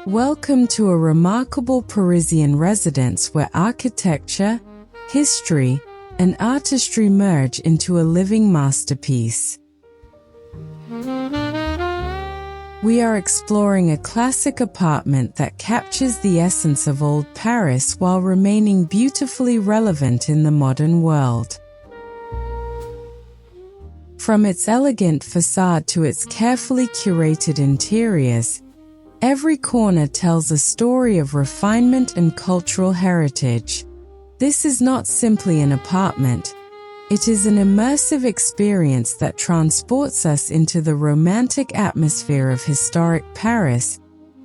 Welcome to a remarkable Parisian residence where architecture, history, and artistry merge into a living masterpiece. We are exploring a classic apartment that captures the essence of old Paris while remaining beautifully relevant in the modern world. From its elegant façade to its carefully curated interiors, every corner tells a story of refinement and cultural heritage. This is not simply an apartment. It is an immersive experience that transports us into the romantic atmosphere of historic Paris,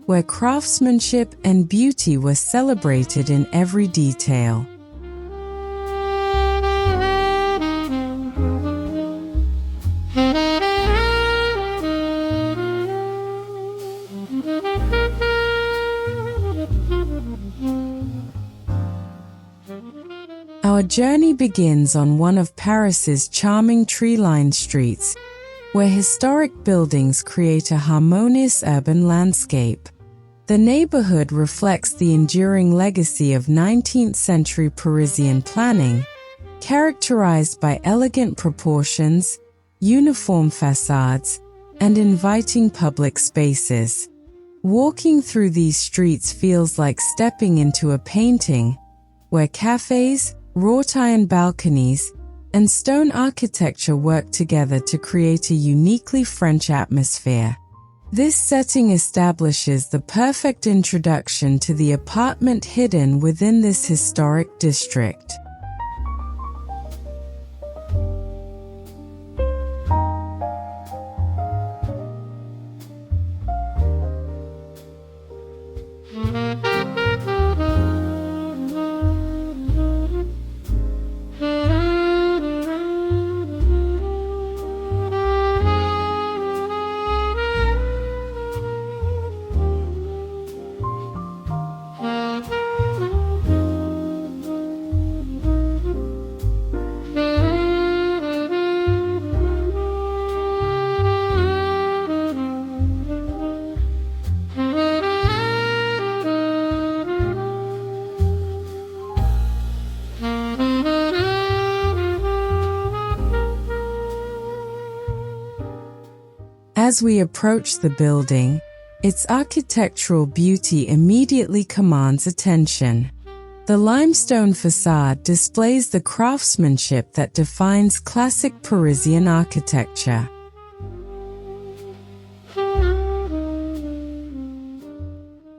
where craftsmanship and beauty were celebrated in every detail. Our journey begins on one of Paris's charming tree-lined streets, where historic buildings create a harmonious urban landscape. The neighborhood reflects the enduring legacy of 19th-century Parisian planning, characterized by elegant proportions, uniform facades, and inviting public spaces. Walking through these streets feels like stepping into a painting, where cafes, wrought iron balconies, and stone architecture work together to create a uniquely French atmosphere. This setting establishes the perfect introduction to the apartment hidden within this historic district. As we approach the building, its architectural beauty immediately commands attention. The limestone facade displays the craftsmanship that defines classic Parisian architecture.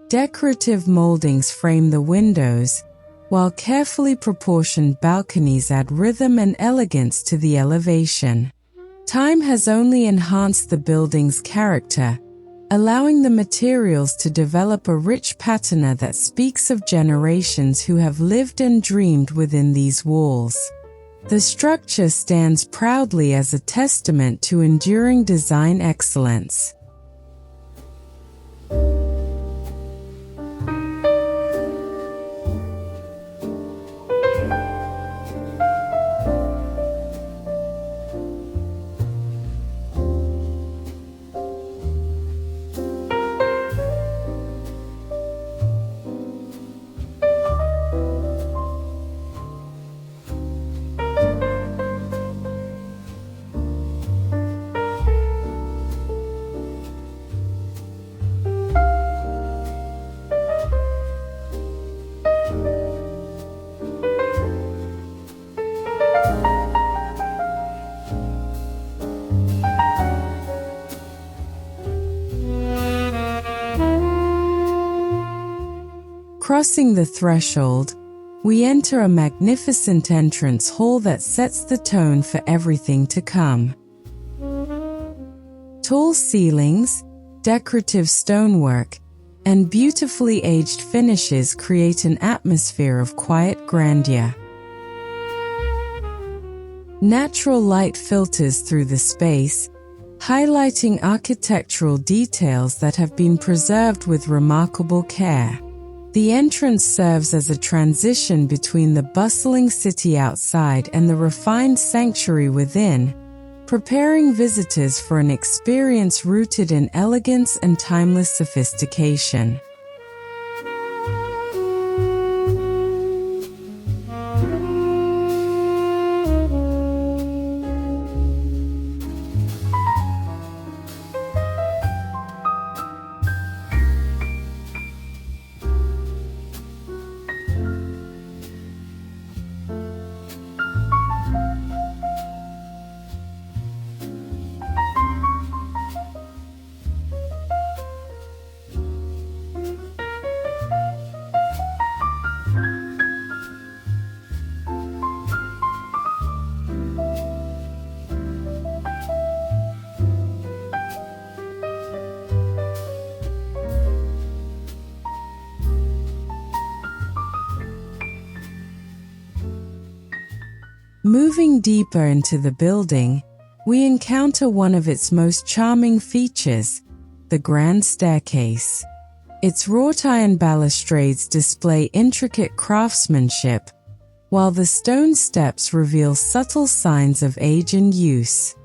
Decorative moldings frame the windows, while carefully proportioned balconies add rhythm and elegance to the elevation. Time has only enhanced the building's character, allowing the materials to develop a rich patina that speaks of generations who have lived and dreamed within these walls. The structure stands proudly as a testament to enduring design excellence. Crossing the threshold, we enter a magnificent entrance hall that sets the tone for everything to come. Tall ceilings, decorative stonework, and beautifully aged finishes create an atmosphere of quiet grandeur. Natural light filters through the space, highlighting architectural details that have been preserved with remarkable care. The entrance serves as a transition between the bustling city outside and the refined sanctuary within, preparing visitors for an experience rooted in elegance and timeless sophistication. Moving deeper into the building, we encounter one of its most charming features, the grand staircase. Its wrought iron balustrades display intricate craftsmanship, while the stone steps reveal subtle signs of age and use.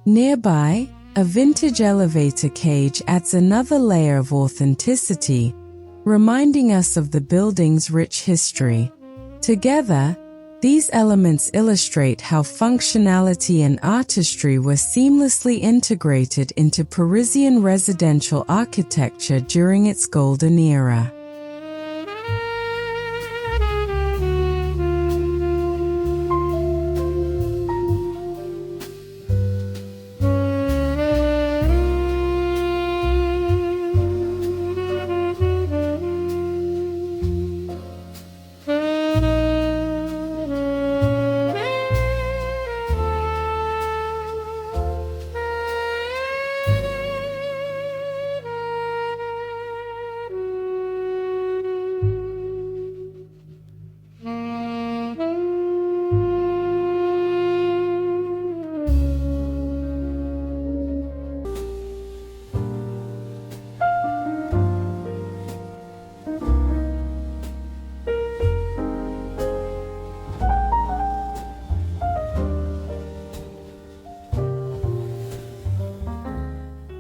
Nearby, a vintage elevator cage adds another layer of authenticity, reminding us of the building's rich history. Together, these elements illustrate how functionality and artistry were seamlessly integrated into Parisian residential architecture during its golden era.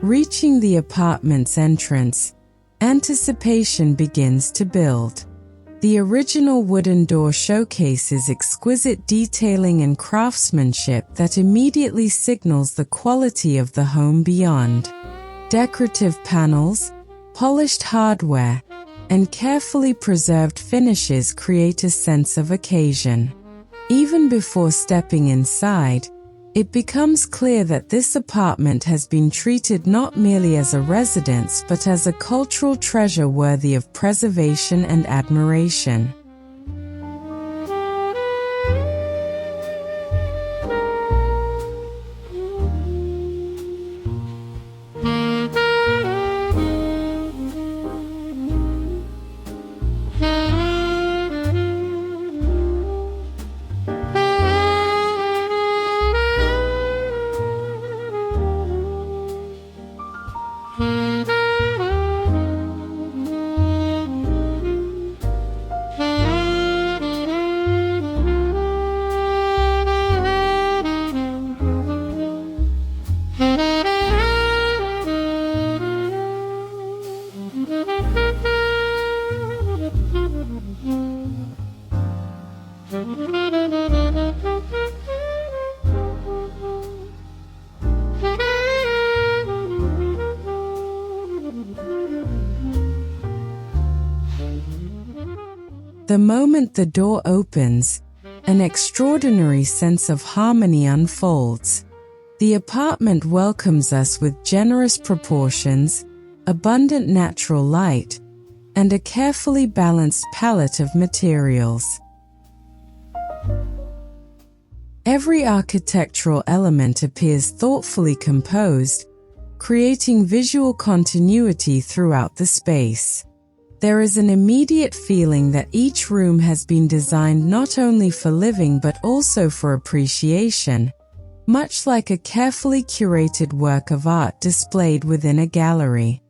Reaching the apartment's entrance, anticipation begins to build. The original wooden door showcases exquisite detailing and craftsmanship that immediately signals the quality of the home beyond. Decorative panels, polished hardware, and carefully preserved finishes create a sense of occasion. Even before stepping inside, it becomes clear that this apartment has been treated not merely as a residence but as a cultural treasure worthy of preservation and admiration. The moment the door opens, an extraordinary sense of harmony unfolds. The apartment welcomes us with generous proportions, abundant natural light, and a carefully balanced palette of materials. Every architectural element appears thoughtfully composed, creating visual continuity throughout the space. There is an immediate feeling that each room has been designed not only for living but also for appreciation, much like a carefully curated work of art displayed within a gallery.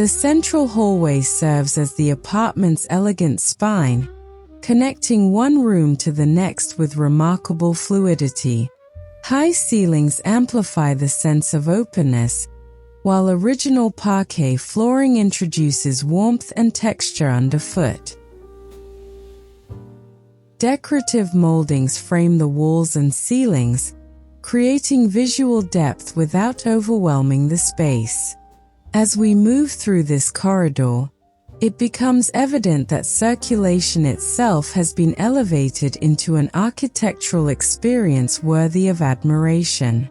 The central hallway serves as the apartment's elegant spine, connecting one room to the next with remarkable fluidity. High ceilings amplify the sense of openness, while original parquet flooring introduces warmth and texture underfoot. Decorative moldings frame the walls and ceilings, creating visual depth without overwhelming the space. As we move through this corridor, it becomes evident that circulation itself has been elevated into an architectural experience worthy of admiration.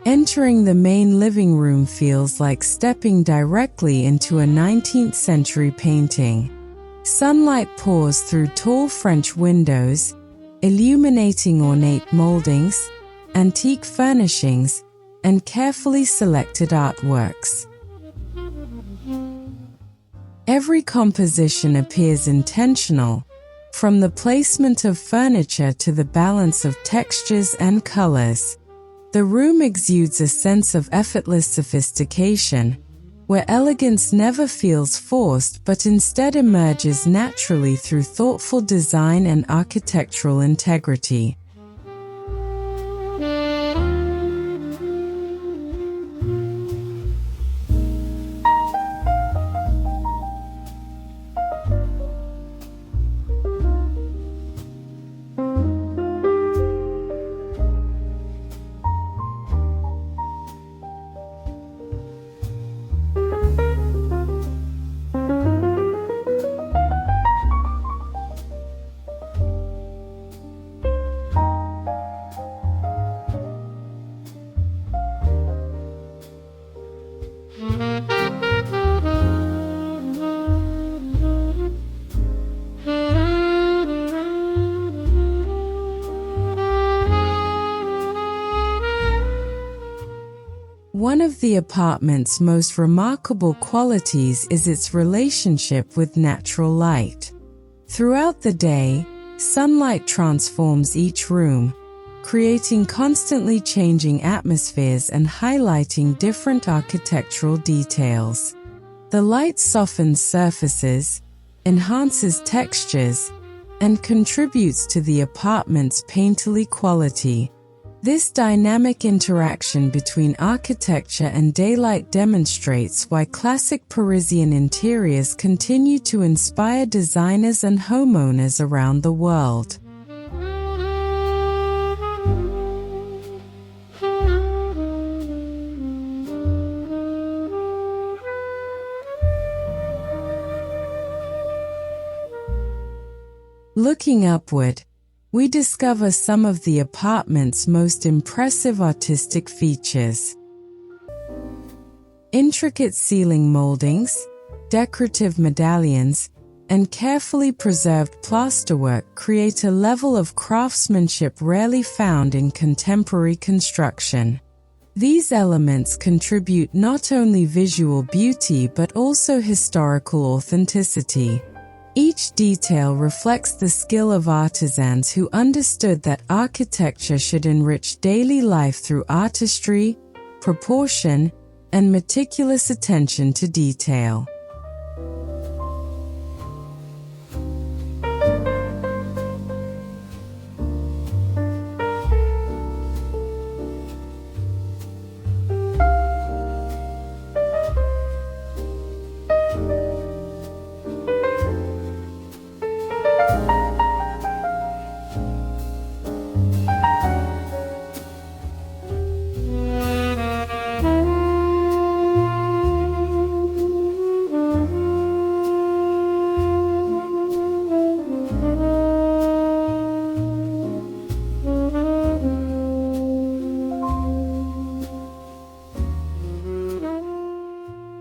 Entering the main living room feels like stepping directly into a 19th century painting. Sunlight pours through tall French windows, illuminating ornate moldings, antique furnishings, and carefully selected artworks. Every composition appears intentional, from the placement of furniture to the balance of textures and colors. The room exudes a sense of effortless sophistication, where elegance never feels forced but instead emerges naturally through thoughtful design and architectural integrity. One of the apartment's most remarkable qualities is its relationship with natural light. Throughout the day, sunlight transforms each room, creating constantly changing atmospheres and highlighting different architectural details. The light softens surfaces, enhances textures, and contributes to the apartment's painterly quality. This dynamic interaction between architecture and daylight demonstrates why classic Parisian interiors continue to inspire designers and homeowners around the world. Looking upward, we discover some of the apartment's most impressive artistic features. Intricate ceiling moldings, decorative medallions, and carefully preserved plasterwork create a level of craftsmanship rarely found in contemporary construction. These elements contribute not only visual beauty but also historical authenticity. Each detail reflects the skill of artisans who understood that architecture should enrich daily life through artistry, proportion, and meticulous attention to detail.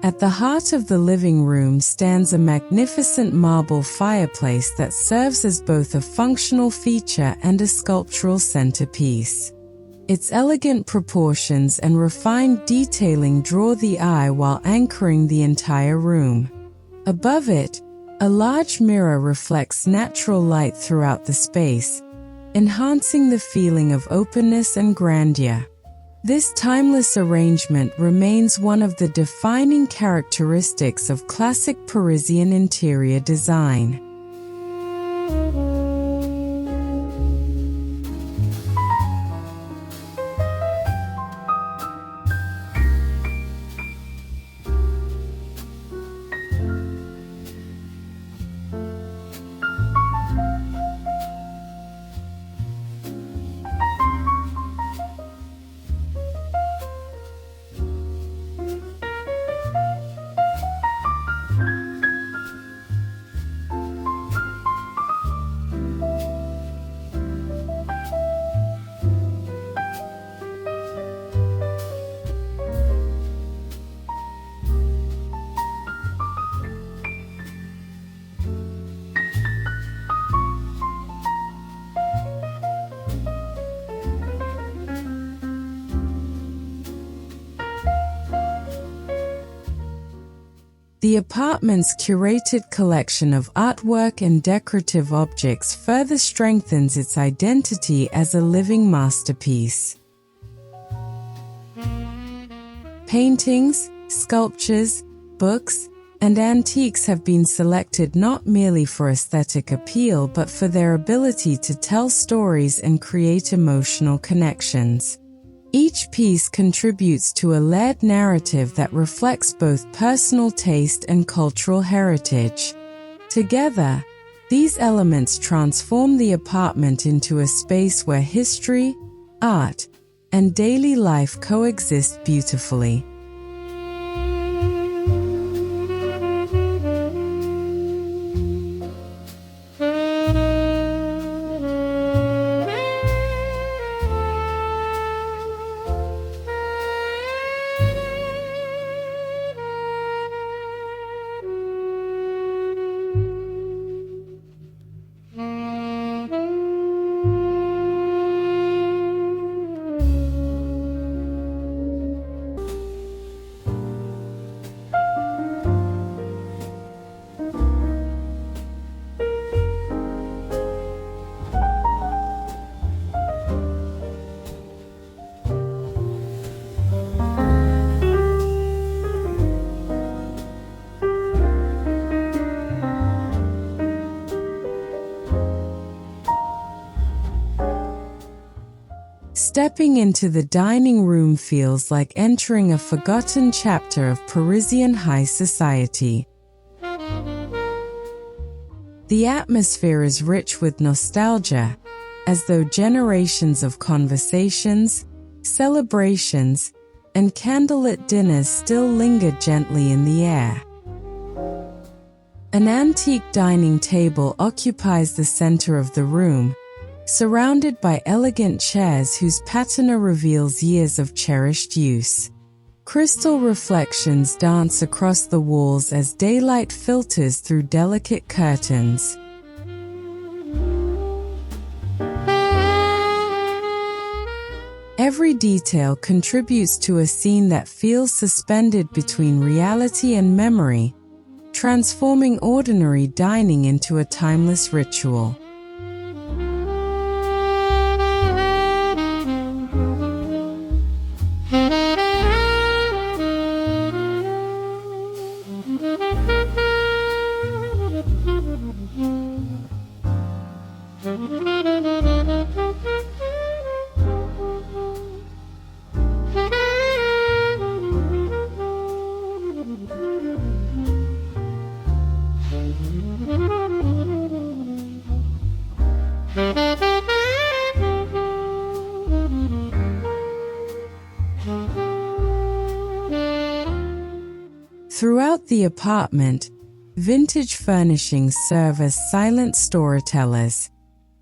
At the heart of the living room stands a magnificent marble fireplace that serves as both a functional feature and a sculptural centerpiece. Its elegant proportions and refined detailing draw the eye while anchoring the entire room. Above it, a large mirror reflects natural light throughout the space, enhancing the feeling of openness and grandeur. This timeless arrangement remains one of the defining characteristics of classic Parisian interior design. The apartment's curated collection of artwork and decorative objects further strengthens its identity as a living masterpiece. Paintings, sculptures, books, and antiques have been selected not merely for aesthetic appeal but for their ability to tell stories and create emotional connections. Each piece contributes to a layered narrative that reflects both personal taste and cultural heritage. Together, these elements transform the apartment into a space where history, art, and daily life coexist beautifully. Stepping into the dining room feels like entering a forgotten chapter of Parisian high society. The atmosphere is rich with nostalgia, as though generations of conversations, celebrations, and candlelit dinners still linger gently in the air. An antique dining table occupies the center of the room, surrounded by elegant chairs whose patina reveals years of cherished use. Crystal reflections dance across the walls as daylight filters through delicate curtains. Every detail contributes to a scene that feels suspended between reality and memory, transforming ordinary dining into a timeless ritual. Throughout the apartment, vintage furnishings serve as silent storytellers.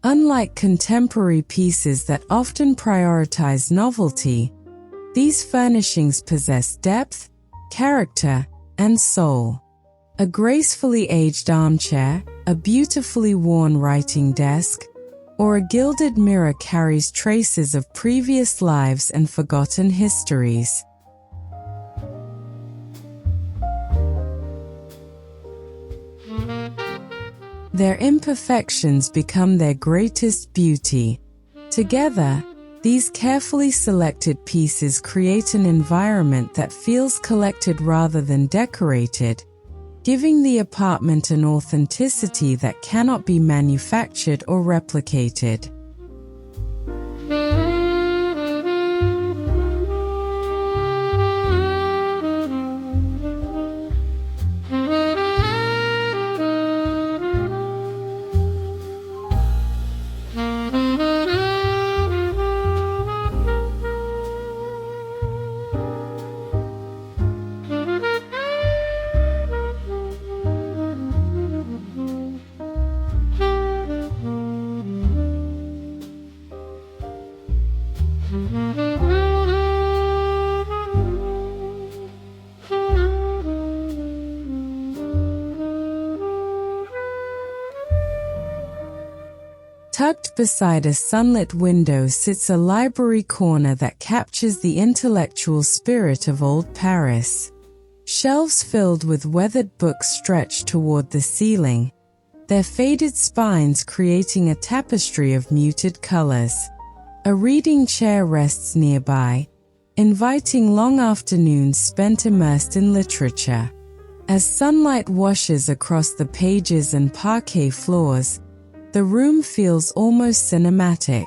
Unlike contemporary pieces that often prioritize novelty, these furnishings possess depth, character, and soul. A gracefully aged armchair, a beautifully worn writing desk, or a gilded mirror carries traces of previous lives and forgotten histories. Their imperfections become their greatest beauty. Together, these carefully selected pieces create an environment that feels collected rather than decorated, giving the apartment an authenticity that cannot be manufactured or replicated. Tucked beside a sunlit window sits a library corner that captures the intellectual spirit of old Paris. Shelves filled with weathered books stretch toward the ceiling, their faded spines creating a tapestry of muted colors. A reading chair rests nearby, inviting long afternoons spent immersed in literature. As sunlight washes across the pages and parquet floors, the room feels almost cinematic.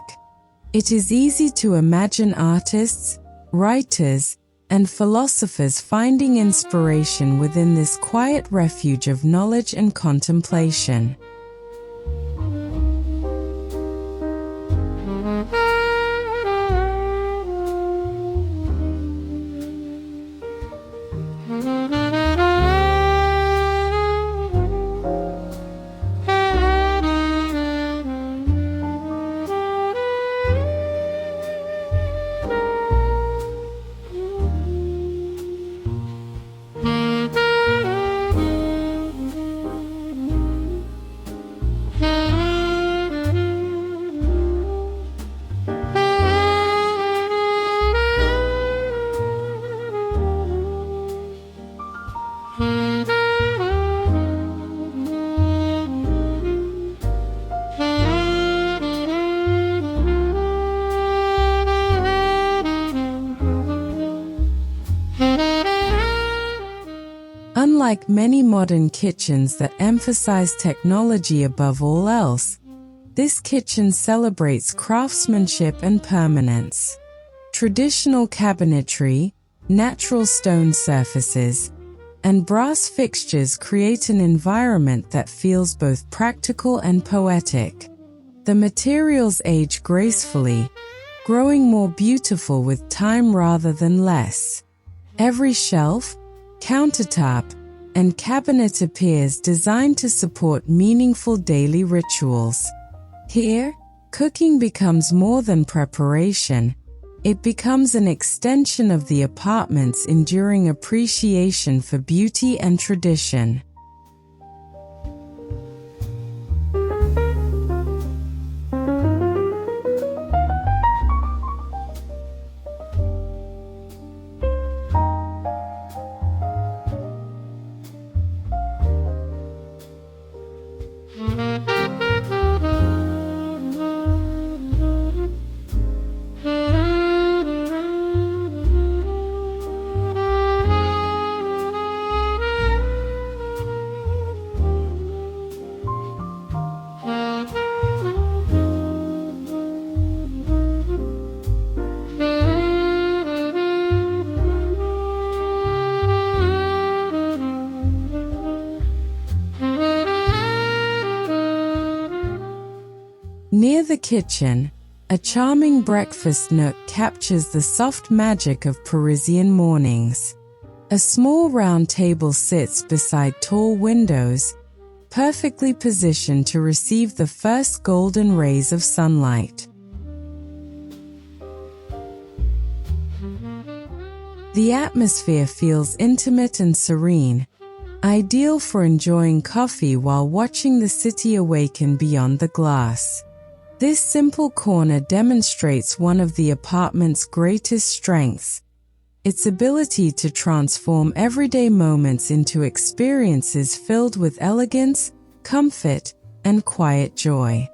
It is easy to imagine artists, writers, and philosophers finding inspiration within this quiet refuge of knowledge and contemplation. Unlike many modern kitchens that emphasize technology above all else, this kitchen celebrates craftsmanship and permanence. Traditional cabinetry, natural stone surfaces, and brass fixtures create an environment that feels both practical and poetic. The materials age gracefully, growing more beautiful with time rather than less. Every shelf, countertop, and cabinet appears designed to support meaningful daily rituals. Here, cooking becomes more than preparation. It becomes an extension of the apartment's enduring appreciation for beauty and tradition. Near the kitchen, a charming breakfast nook captures the soft magic of Parisian mornings. A small round table sits beside tall windows, perfectly positioned to receive the first golden rays of sunlight. The atmosphere feels intimate and serene, ideal for enjoying coffee while watching the city awaken beyond the glass. This simple corner demonstrates one of the apartment's greatest strengths: its ability to transform everyday moments into experiences filled with elegance, comfort, and quiet joy.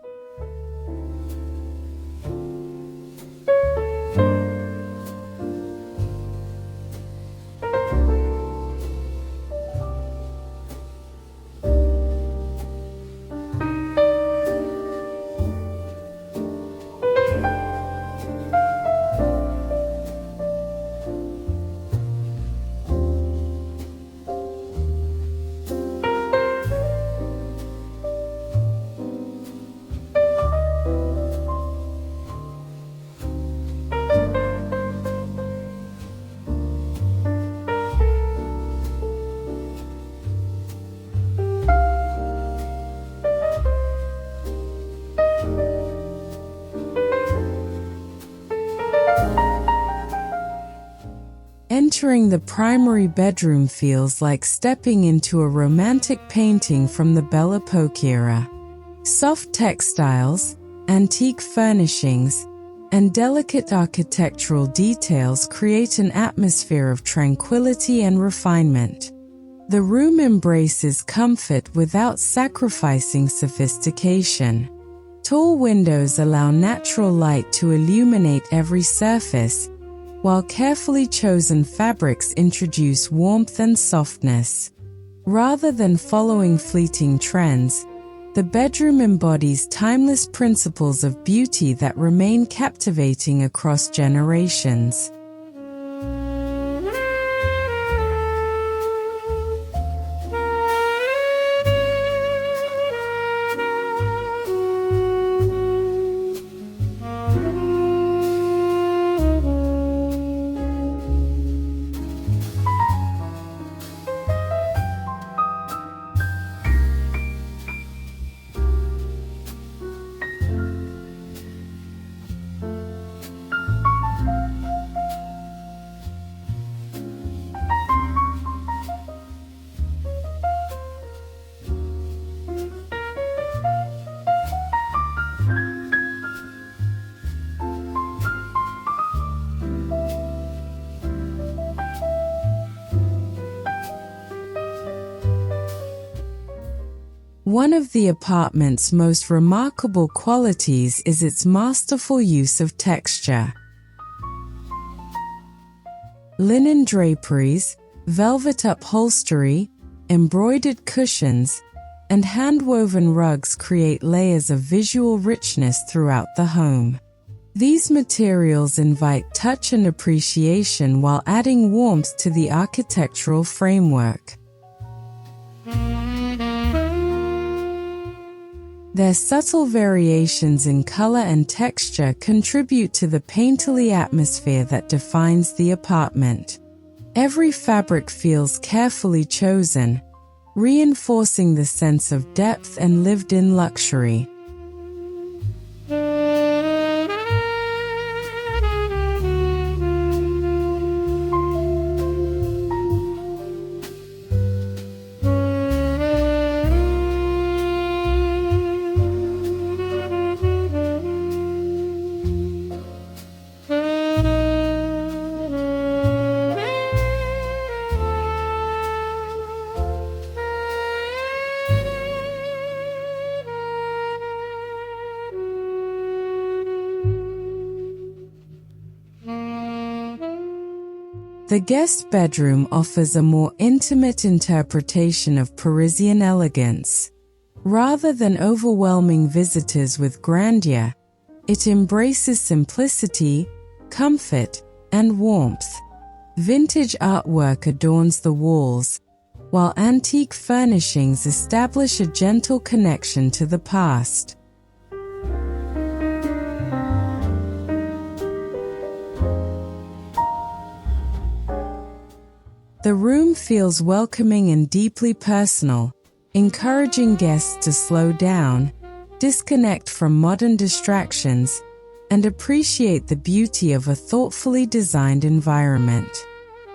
Entering the primary bedroom feels like stepping into a romantic painting from the Belle Epoque era. Soft textiles, antique furnishings, and delicate architectural details create an atmosphere of tranquility and refinement. The room embraces comfort without sacrificing sophistication. Tall windows allow natural light to illuminate every surface, while carefully chosen fabrics introduce warmth and softness. Rather than following fleeting trends, the bedroom embodies timeless principles of beauty that remain captivating across generations. One of the apartment's most remarkable qualities is its masterful use of texture. Linen draperies, velvet upholstery, embroidered cushions, and hand-woven rugs create layers of visual richness throughout the home. These materials invite touch and appreciation while adding warmth to the architectural framework. Their subtle variations in color and texture contribute to the painterly atmosphere that defines the apartment. Every fabric feels carefully chosen, reinforcing the sense of depth and lived-in luxury. The guest bedroom offers a more intimate interpretation of Parisian elegance. Rather than overwhelming visitors with grandeur, it embraces simplicity, comfort, and warmth. Vintage artwork adorns the walls, while antique furnishings establish a gentle connection to the past. The room feels welcoming and deeply personal, encouraging guests to slow down, disconnect from modern distractions, and appreciate the beauty of a thoughtfully designed environment.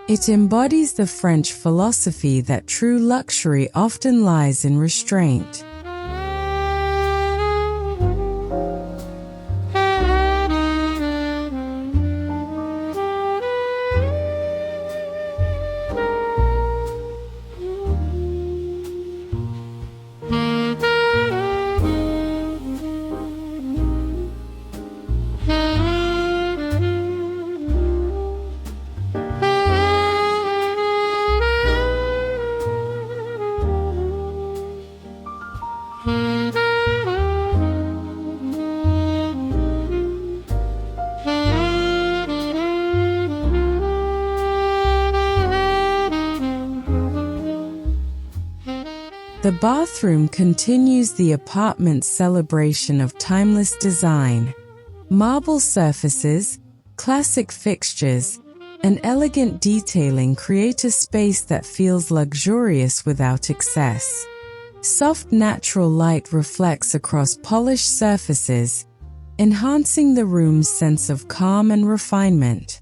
It embodies the French philosophy that true luxury often lies in restraint. The bathroom continues the apartment's celebration of timeless design. Marble surfaces, classic fixtures, and elegant detailing create a space that feels luxurious without excess. Soft natural light reflects across polished surfaces, enhancing the room's sense of calm and refinement.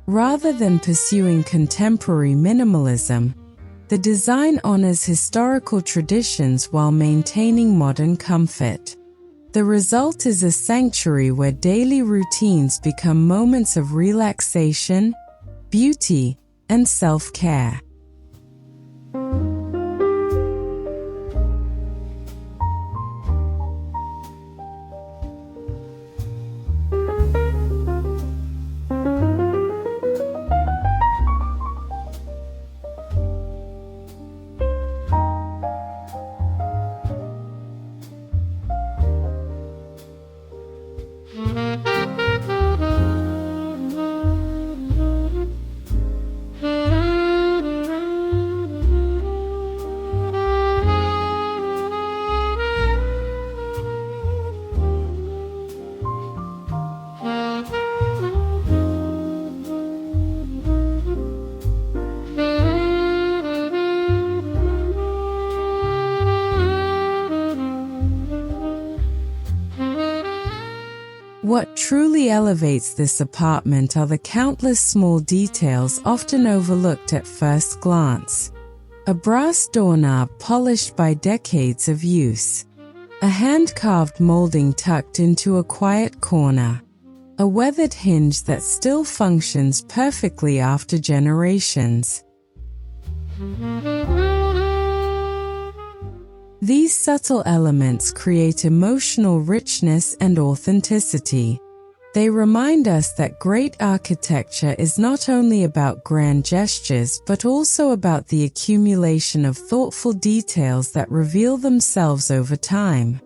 Rather than pursuing contemporary minimalism, the design honors historical traditions while maintaining modern comfort. The result is a sanctuary where daily routines become moments of relaxation, beauty, and self-care. What truly elevates this apartment are the countless small details often overlooked at first glance. A brass doorknob polished by decades of use. A hand-carved molding tucked into a quiet corner. A weathered hinge that still functions perfectly after generations. These subtle elements create emotional richness and authenticity. They remind us that great architecture is not only about grand gestures but also about the accumulation of thoughtful details that reveal themselves over time.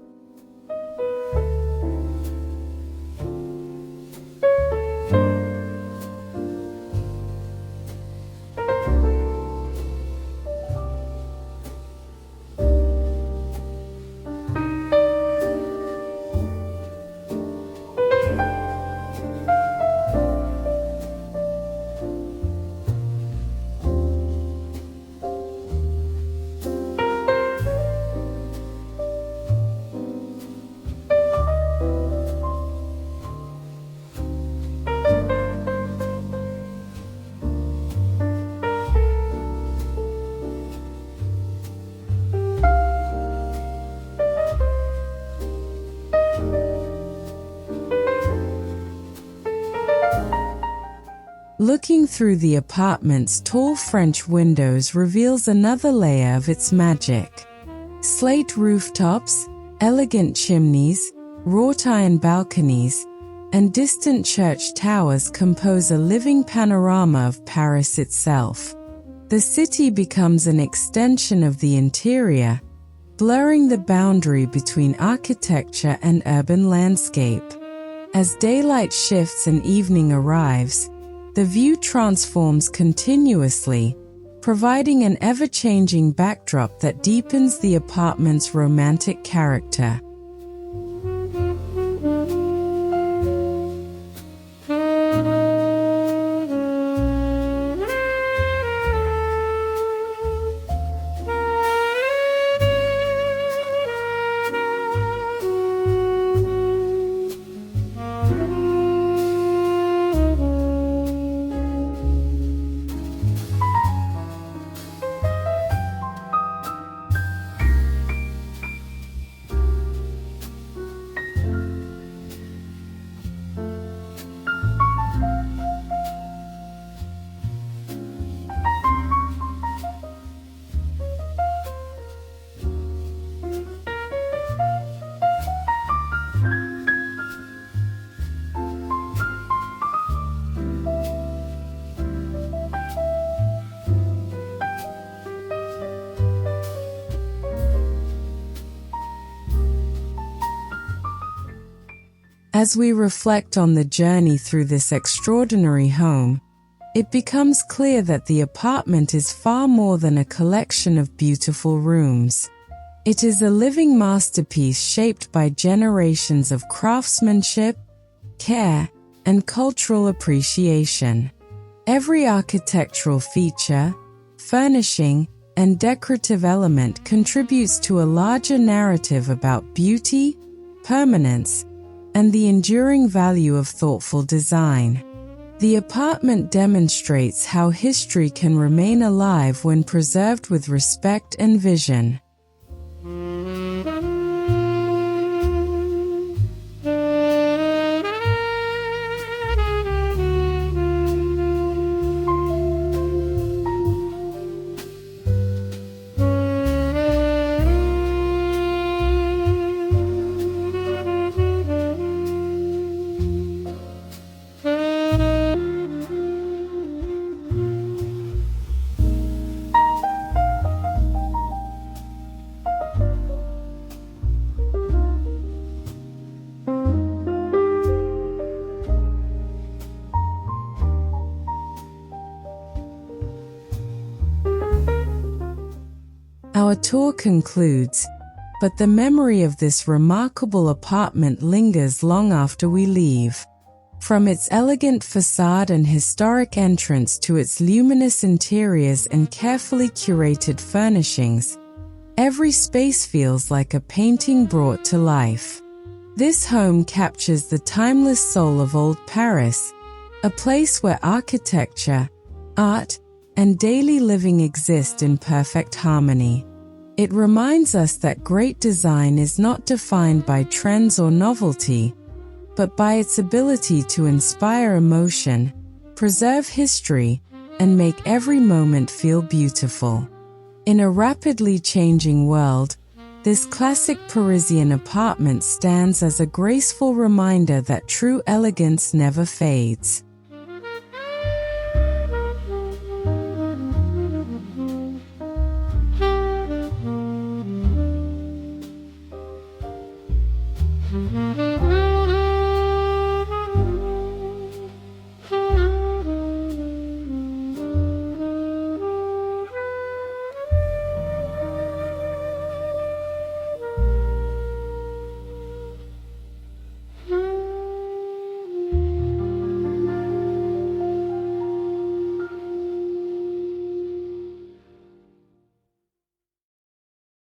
Looking through the apartment's tall French windows reveals another layer of its magic. Slate rooftops, elegant chimneys, wrought iron balconies, and distant church towers compose a living panorama of Paris itself. The city becomes an extension of the interior, blurring the boundary between architecture and urban landscape. As daylight shifts and evening arrives, the view transforms continuously, providing an ever-changing backdrop that deepens the apartment's romantic character. As we reflect on the journey through this extraordinary home, it becomes clear that the apartment is far more than a collection of beautiful rooms. It is a living masterpiece shaped by generations of craftsmanship, care, and cultural appreciation. Every architectural feature, furnishing, and decorative element contributes to a larger narrative about beauty, permanence, and the enduring value of thoughtful design. The apartment demonstrates how history can remain alive when preserved with respect and vision. Our tour concludes, but the memory of this remarkable apartment lingers long after we leave. From its elegant facade and historic entrance to its luminous interiors and carefully curated furnishings, every space feels like a painting brought to life. This home captures the timeless soul of old Paris, a place where architecture, art, and daily living exist in perfect harmony. It reminds us that great design is not defined by trends or novelty, but by its ability to inspire emotion, preserve history, and make every moment feel beautiful. In a rapidly changing world, this classic Parisian apartment stands as a graceful reminder that true elegance never fades.